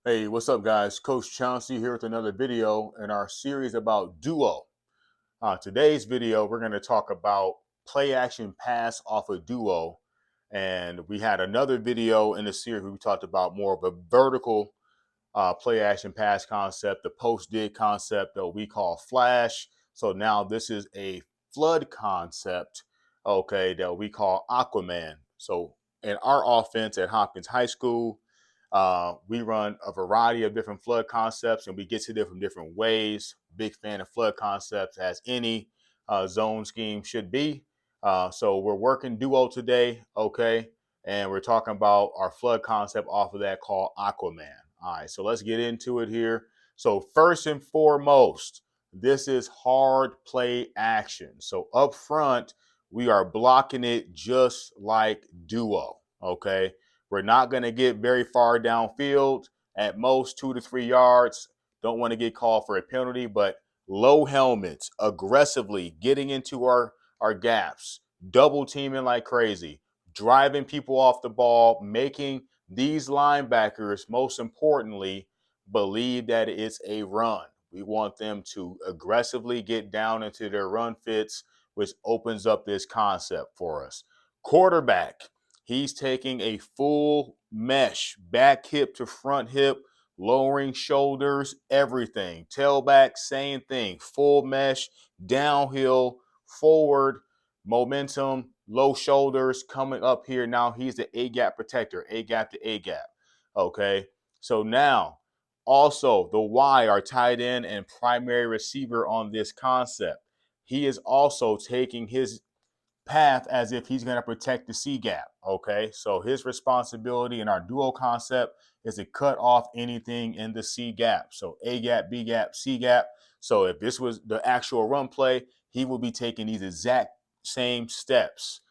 Hey, what's up, guys? Coach Chauncy here with another video in our series about duo. Today's video, we're going to talk about play action pass off a duo. And we had another video in the series where we talked about more of a vertical play action pass concept, the post dig concept that we call flash. So now this is a flood concept, okay, that we call Aquaman. So in our offense at Hopkins High School, we run a variety of different flood concepts and we get to them from different ways. Big fan of flood concepts as any zone scheme should be. So we're working duo today, okay? And we're talking about our flood concept off of that called Aquaman. All right, so let's get into it here. So first and foremost, this is hard play action. So up front, we are blocking it just like duo, okay? We're not going to get very far downfield, at most 2 to 3 yards. Don't want to get called for a penalty, but low helmets, aggressively getting into our gaps, double teaming like crazy, driving people off the ball, making these linebackers, most importantly, believe that it's a run. We want them to aggressively get down into their run fits, which opens up this concept for us. Quarterback, he's taking a full mesh, back hip to front hip, lowering shoulders, everything. Tailback, same thing. Full mesh, downhill, forward, momentum, low shoulders coming up here. Now he's the A-gap protector, A-gap to A-gap. Okay, so now also the Y, our tight end and primary receiver on this concept. He is also taking his path as if he's going to protect the C gap. Okay, so his responsibility in our duo concept is to cut off anything in the C gap. So A gap, B gap, C gap. So if this was the actual run play, he will be taking these exact same steps.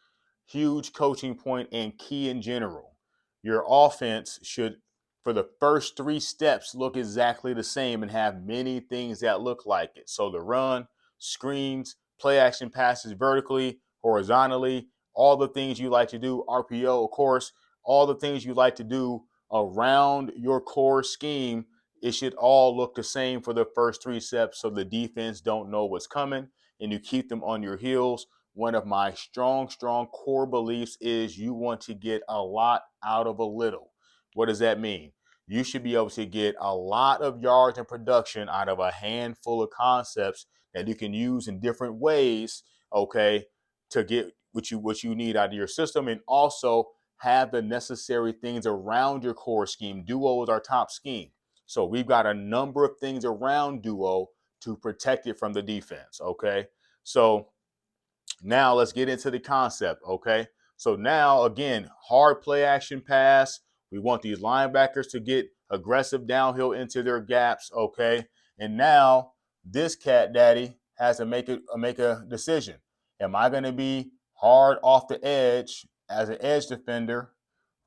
Huge coaching point and key in general. Your offense should, for the first 3 steps, look exactly the same and have many things that look like it. So the run, screens, play action passes vertically, horizontally, all the things you like to do, RPO, of course, all the things you like to do around your core scheme, it should all look the same for the first 3 steps so the defense don't know what's coming and you keep them on your heels. One of my strong core beliefs is you want to get a lot out of a little. What does that mean? You should be able to get a lot of yards in production out of a handful of concepts that you can use in different ways, okay, to get what you need out of your system, and also have the necessary things around your core scheme. Duo is our top scheme. So we've got a number of things around duo to protect it from the defense, okay? So now let's get into the concept, okay? So now, again, hard play action pass. We want these linebackers to get aggressive downhill into their gaps, okay? And now this cat daddy has to make a decision. Am I going to be hard off the edge as an edge defender,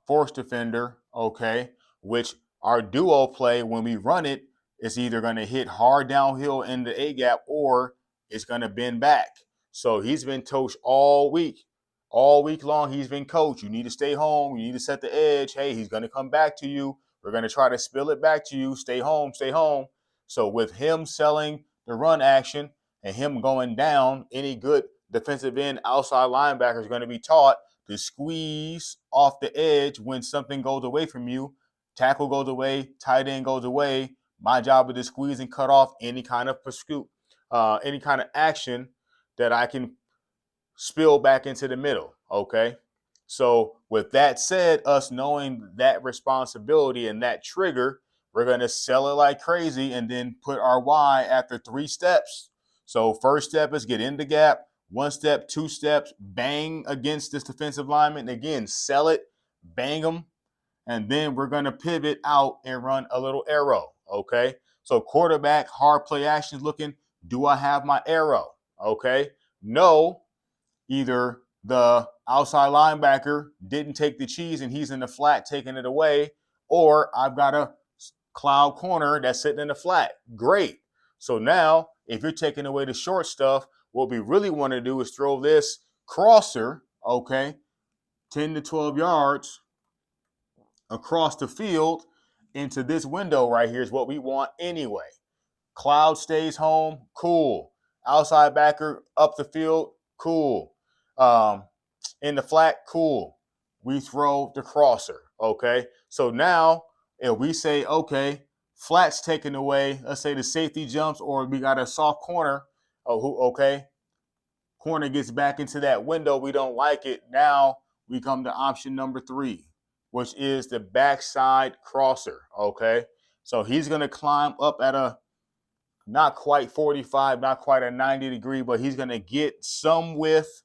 force defender, okay? Which our duo play, when we run it, is either going to hit hard downhill in the A gap or it's going to bend back. So he's been coached all week. All week long, he's been coached. You need to stay home. You need to set the edge. Hey, he's going to come back to you. We're going to try to spill it back to you. Stay home, stay home. So with him selling the run action and him going down, any good defensive end outside linebacker is going to be taught to squeeze off the edge when something goes away from you. Tackle goes away, tight end goes away. My job is to squeeze and cut off any kind of pursuit, any kind of action that I can spill back into the middle. Okay. So with that said, us knowing that responsibility and that trigger, we're going to sell it like crazy and then put our Y after 3 steps. So first step is get in the gap. 1 step, 2 steps, bang against this defensive lineman. Again, sell it, bang them, and then we're going to pivot out and run a little arrow, okay? So quarterback, hard play action looking, do I have my arrow, okay? No, either the outside linebacker didn't take the cheese and he's in the flat taking it away, or I've got a cloud corner that's sitting in the flat. Great. So now, if you're taking away the short stuff, what we really want to do is throw this crosser, okay, 10 to 12 yards across the field into this window right here is what we want anyway. Cloud stays home, cool. Outside backer up the field, cool. In the flat, cool. We throw the crosser, okay? So now if we say, okay, flat's taken away, let's say the safety jumps or we got a soft corner, okay, corner gets back into that window, we don't like it. Now we come to option number 3, which is the backside crosser, okay? So he's going to climb up at a not quite 45, not quite a 90 degree, but he's going to get some width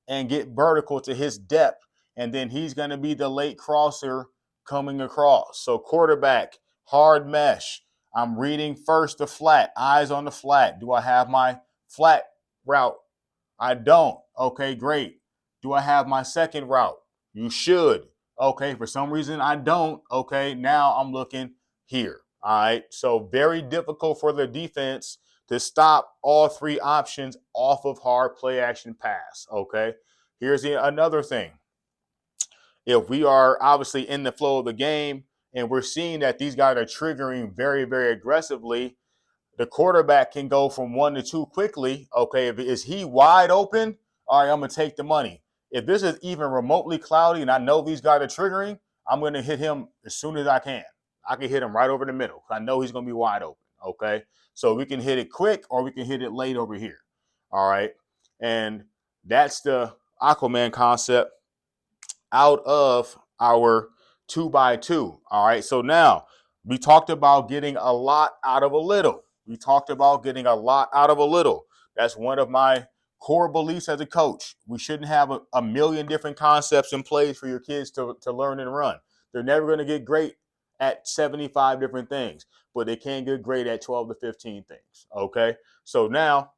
and get vertical to his depth. And then he's going to be the late crosser coming across. So quarterback, hard mesh. I'm reading first the flat, eyes on the flat. Do I have my flat route? I don't. Okay, great. Do I have my second route? You should. Okay, for some reason I don't. Okay, now I'm looking here. All right, so very difficult for the defense to stop all 3 options off of hard play action pass. Okay, here's another thing. If we are obviously in the flow of the game and we're seeing that these guys are triggering very, very aggressively, the quarterback can go from 1 to 2 quickly. Okay, is he wide open? All right, I'm going to take the money. If this is even remotely cloudy and I know these guys are triggering, I'm going to hit him as soon as I can. I can hit him right over the middle. I know he's going to be wide open. Okay, so we can hit it quick or we can hit it late over here. All right, and that's the Aquaman concept out of our 2x2. All right, so now we talked about getting a lot out of a little. We talked about getting a lot out of a little. That's one of my core beliefs as a coach. We shouldn't have a million different concepts in place for your kids to learn and run. They're never going to get great at 75 different things, but they can get great at 12 to 15 things. Okay, so now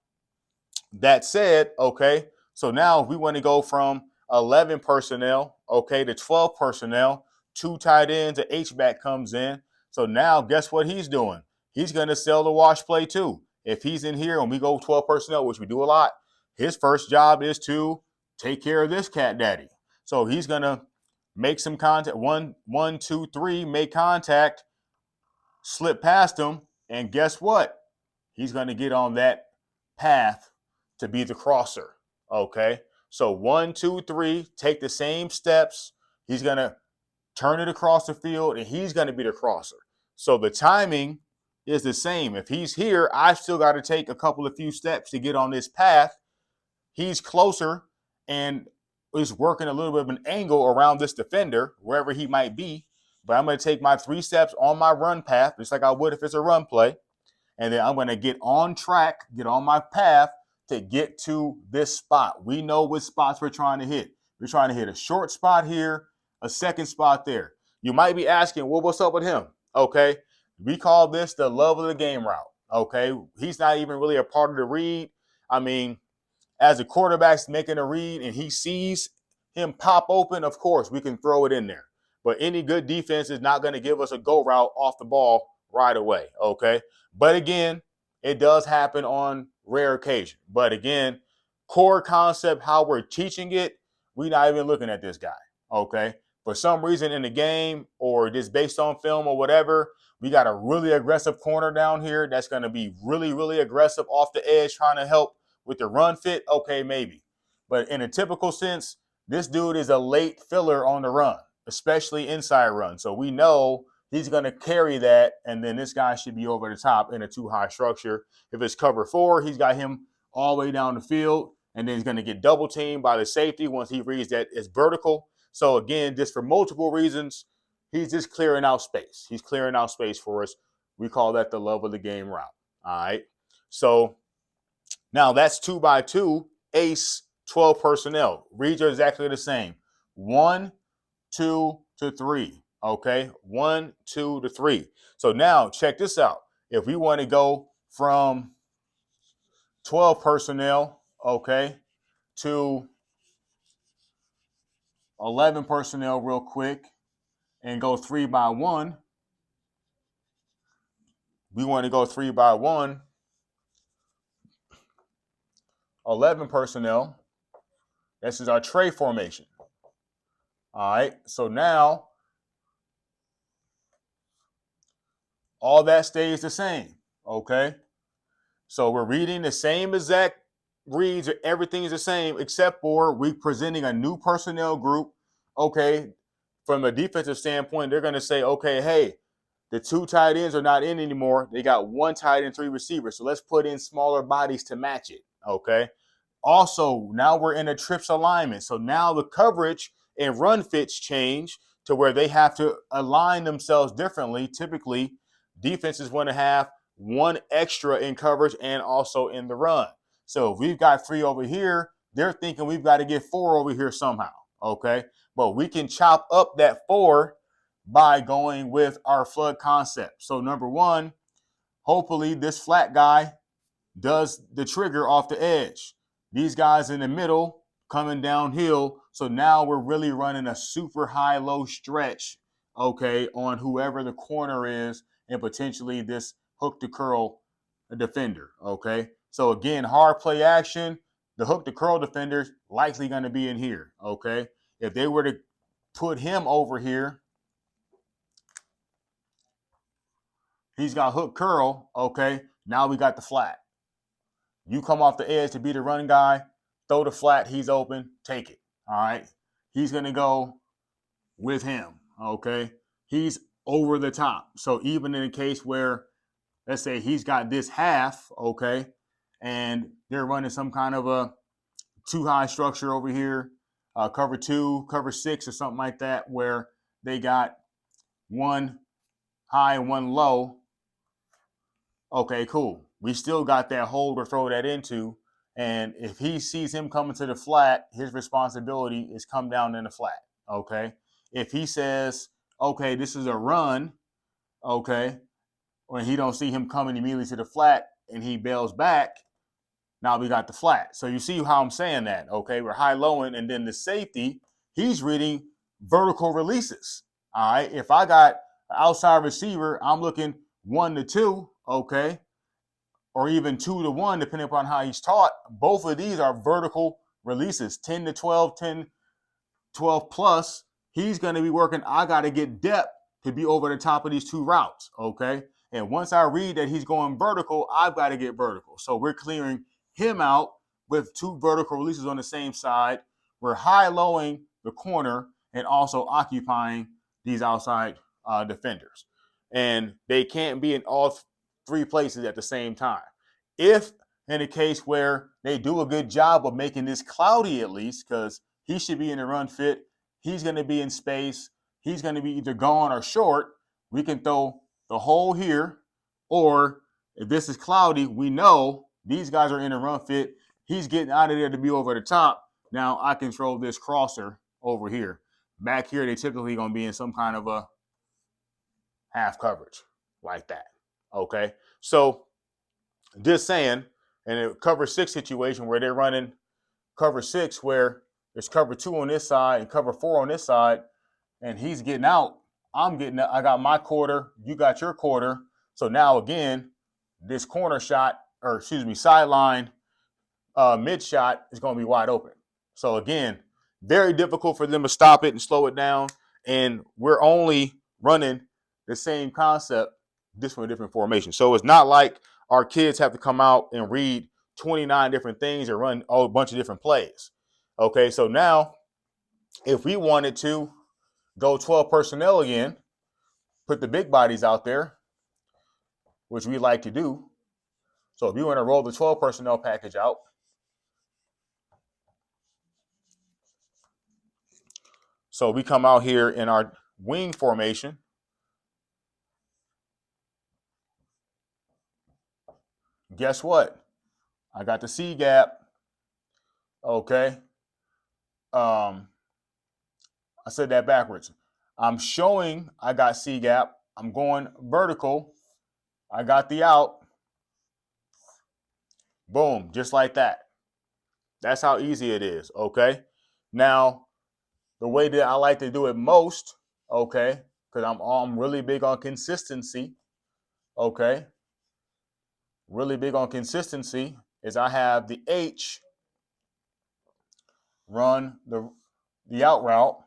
that said, okay, so now we want to go from 11 personnel, okay, to 12 personnel, 2 tight ends, an H-back comes in. So now guess what he's doing? He's going to sell the wash play too. If he's in here and we go 12 personnel, which we do a lot, his first job is to take care of this cat daddy. So he's going to make some contact. 1, 2, 3, make contact, slip past him, and guess what? He's going to get on that path to be the crosser. Okay. So 1, 2, 3, take the same steps. He's going to turn it across the field and he's going to be the crosser. So the timing is the same. If he's here, I've still got to take a few steps to get on this path. He's closer and is working a little bit of an angle around this defender, wherever he might be. But I'm going to take my 3 steps on my run path, just like I would if it's a run play. And then I'm going to get on track, get on my path to get to this spot. We know what spots we're trying to hit. We're trying to hit a short spot here, a second spot there. You might be asking, well, what's up with him? Okay. We call this the love of the game route. Okay. He's not even really a part of the read. I mean, as the quarterback's making a read and he sees him pop open, of course, we can throw it in there. But any good defense is not going to give us a go route off the ball right away, okay? But again, it does happen on rare occasion. But again, core concept, how we're teaching it, we're not even looking at this guy, okay? For some reason in the game or just based on film or whatever, we got a really aggressive corner down here that's going to be really, really aggressive off the edge trying to help with the run fit, okay, maybe. But in a typical sense, this dude is a late filler on the run, especially inside run. So we know he's going to carry that, and then this guy should be over the top in a 2-high structure. If it's cover 4, he's got him all the way down the field, and then he's going to get double teamed by the safety once he reads that it's vertical. So again, just for multiple reasons, he's just clearing out space. He's clearing out space for us. We call that the love of the game route. All right. So now that's 2x2, ace, 12 personnel. Reads are exactly the same. 1, 2 to 3. Okay, 1, 2 to 3. So now check this out. If we want to go from 12 personnel, okay, to 11 personnel real quick and go 3x1, we want to go 3x1, 11 personnel. This is our tray formation. All right, so now all that stays the same, okay? So we're reading the same exact reads, everything is the same, except for we presenting a new personnel group, okay? From a defensive standpoint, they're going to say, okay, hey, the 2 tight ends are not in anymore. They got 1 tight end, 3 receivers. So let's put in smaller bodies to match it, okay? Also, now we're in a trips alignment. So now the coverage and run fits change to where they have to align themselves differently. Typically, defenses want to have 1 extra in coverage and also in the run. So if we've got 3 over here, they're thinking we've got to get 4 over here somehow, okay? But we can chop up that 4 by going with our flood concept. So number 1, hopefully this flat guy does the trigger off the edge. These guys in the middle coming downhill. So now we're really running a super high-low stretch, okay, on whoever the corner is and potentially this hook to curl defender, okay? So again, hard play action, the hook to curl defender's likely going to be in here, okay? If they were to put him over here, he's got hook curl, okay? Now we got the flat. You come off the edge to be the run guy, throw the flat, he's open, take it. All right. He's going to go with him. Okay. He's over the top. So even in a case where, let's say he's got this half, okay, and they're running some kind of a 2 high structure over here, cover 2, cover 6, or something like that, where they got 1 high and 1 low. Okay, cool. We still got that hole to throw that into. And if he sees him coming to the flat, his responsibility is come down in the flat. Okay. If he says, okay, this is a run, okay, when he don't see him coming immediately to the flat and he bails back, now we got the flat. So you see how I'm saying that, okay? We're high-lowing, and then the safety, he's reading vertical releases. All right. If I got an outside receiver, I'm looking 1 to 2, okay, or even 2 to 1, depending upon how he's taught. Both of these are vertical releases, 10 to 12, 10, 12 plus. He's going to be working. I got to get depth to be over the top of these 2 routes, okay? And once I read that he's going vertical, I've got to get vertical. So we're clearing him out with 2 vertical releases on the same side. We're high-lowing the corner and also occupying these outside defenders. And they can't be in all 3 places at the same time. If in a case where they do a good job of making this cloudy, at least, because he should be in the run fit, he's going to be in space, he's going to be either gone or short, we can throw the hole here, or if this is cloudy, we know these guys are in a run fit, he's getting out of there to be over the top. Now I control this crosser over here. Back here, they typically going to be in some kind of a half coverage like that. Okay, so just saying, in a cover 6 situation where they're running cover 6, where there's cover 2 on this side and cover 4 on this side, and he's getting out, I'm getting out. I got my quarter, you got your quarter. So now again, this corner shot, or excuse me, sideline mid shot is going to be wide open. So again, very difficult for them to stop it and slow it down. And we're only running the same concept, just from a different formation. So it's not like our kids have to come out and read 29 different things or run a bunch of different plays. Okay, so now if we wanted to go 12 personnel again, put the big bodies out there, which we like to do. So if you want to roll the 12 personnel package out, so we come out here in our wing formation. Guess what? I got the C gap. Okay. I said that backwards. I'm showing I got C gap. I'm going vertical. I got the out. Boom, just like that. That's how easy it is. Okay. Now, the way that I like to do it most, okay, because I'm really big on consistency. Okay. Really big on consistency is I have the H run the out route.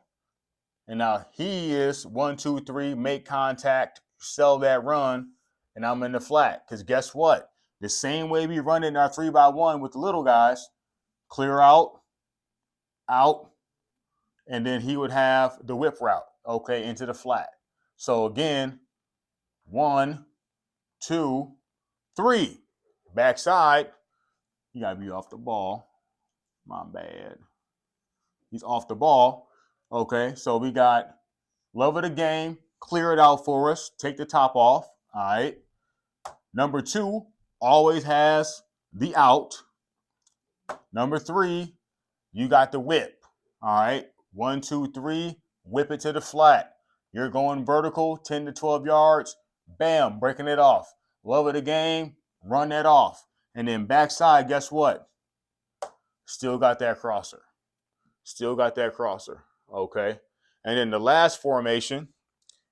And now he is 1, 2, 3, make contact, sell that run. and I'm in the flat. Because guess what? The same way we run in our 3x1 with the little guys, clear out, out, and then he would have the whip route, okay, into the flat. So again, 1, 2, 3. Backside, you got to be off the ball. My bad. He's off the ball. Okay, so we got love of the game. Clear it out for us. Take the top off. All right. Number 2 always has the out. Number 3, you got the whip. All right. 1, 2, 3. Whip it to the flat. You're going vertical, 10 to 12 yards. Bam, breaking it off. Love of the game. Run that off. And then backside, guess what? Still got that crosser. Still got that crosser. Okay. And then the last formation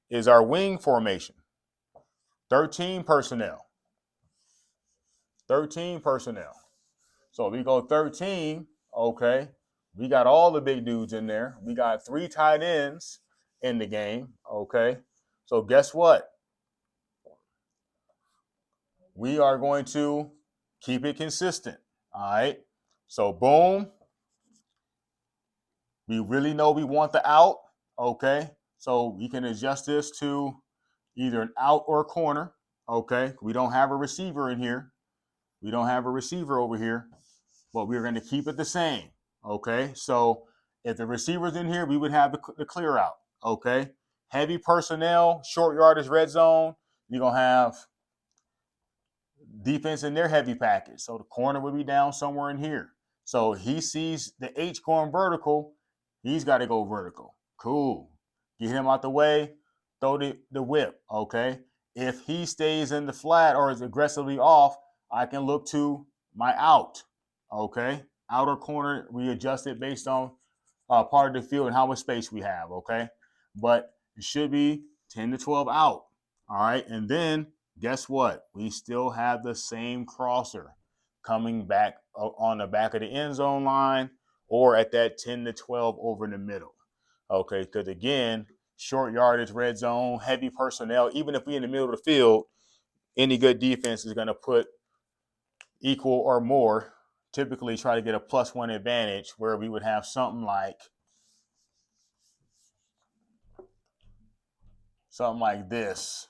is our wing formation. 13 personnel. 13 personnel. So we go 13, okay. We got all the big dudes in there. We got 3 tight ends in the game, okay. So guess what? We are going to keep it consistent, all right. So boom. We really know we want the out, okay. So we can adjust this to either an out or a corner, okay. We don't have a receiver in here. We don't have a receiver over here, but we're going to keep it the same, okay? So if the receiver's in here, we would have the clear out, okay? Heavy personnel, short yardage, red zone, you're going to have defense in their heavy package. So the corner would be down somewhere in here. So he sees the H going vertical, he's got to go vertical. Cool. Get him out the way, throw the whip, okay? If he stays in the flat or is aggressively off, I can look to my out, okay? Outer corner, we adjust it based on part of the field and how much space we have, okay? But it should be 10 to 12 out, all right? And then guess what? We still have the same crosser coming back on the back of the end zone line or at that 10 to 12 over in the middle, okay? Because again, short yardage, red zone, heavy personnel, even if we're in the middle of the field, any good defense is going to put equal or more, typically try to get a +1 advantage where we would have something like this,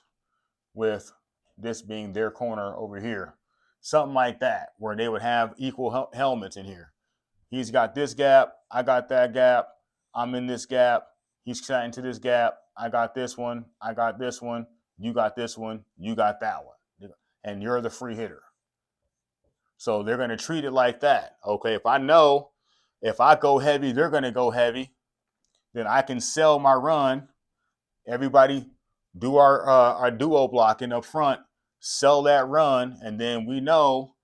with this being their corner over here. Something like that, where they would have equal helmets in here. He's got this gap, I got that gap, I'm in this gap, he's shot into this gap, I got this one, I got this one, you got this one, you got that one. And you're the free hitter. So they're going to treat it like that. Okay, if I know if I go heavy, they're going to go heavy, then I can sell my run. Everybody do our duo blocking up front, sell that run, and then we know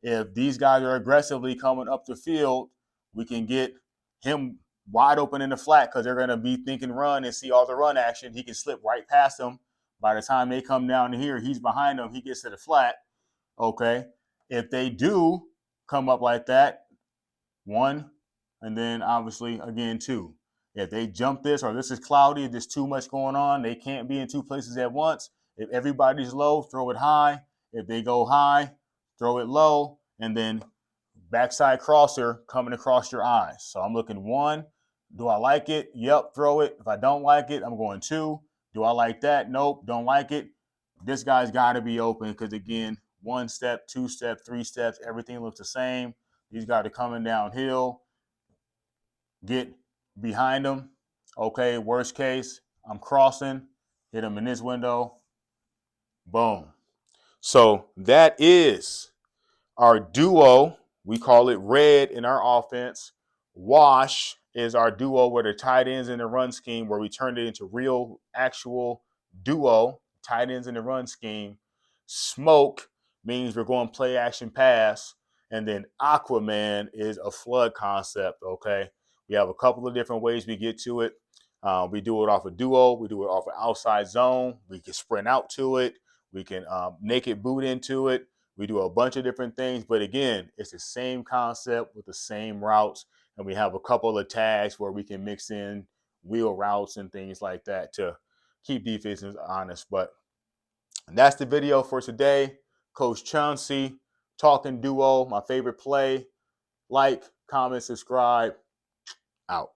if these guys are aggressively coming up the field, we can get him wide open in the flat because they're going to be thinking run and see all the run action. He can slip right past them. By the time they come down to here, he's behind them. He gets to the flat. Okay. If they do come up like that, 1, and then obviously again 2. If they jump this or this is cloudy, there's too much going on, they can't be in 2 places at once. If everybody's low, throw it high. If they go high, throw it low, and then backside crosser coming across your eyes. So I'm looking 1. Do I like it? Yep, throw it. If I don't like it, I'm going 2. Do I like that? Nope, don't like it. This guy's got to be open because, again, 1 step, 2 step, 3 steps, everything looks the same. These guys are coming downhill. Get behind them. Okay, worst case, I'm crossing, hit him in this window. Boom. So that is our duo. We call it red in our offense. Wash is our duo where the tight ends in the run scheme, where we turned it into real, actual duo, tight ends in the run scheme. Smoke means we're going play action pass. And then Aquaman is a flood concept, okay? We have a couple of different ways we get to it. We do it off a duo. We do it off an outside zone. We can sprint out to it. We can naked boot into it. We do a bunch of different things. But again, it's the same concept with the same routes. And we have a couple of tags where we can mix in wheel routes and things like that to keep defenses honest. But That's the video for today. Coach Chauncy, talking duo, my favorite play. Like, comment, subscribe. Out.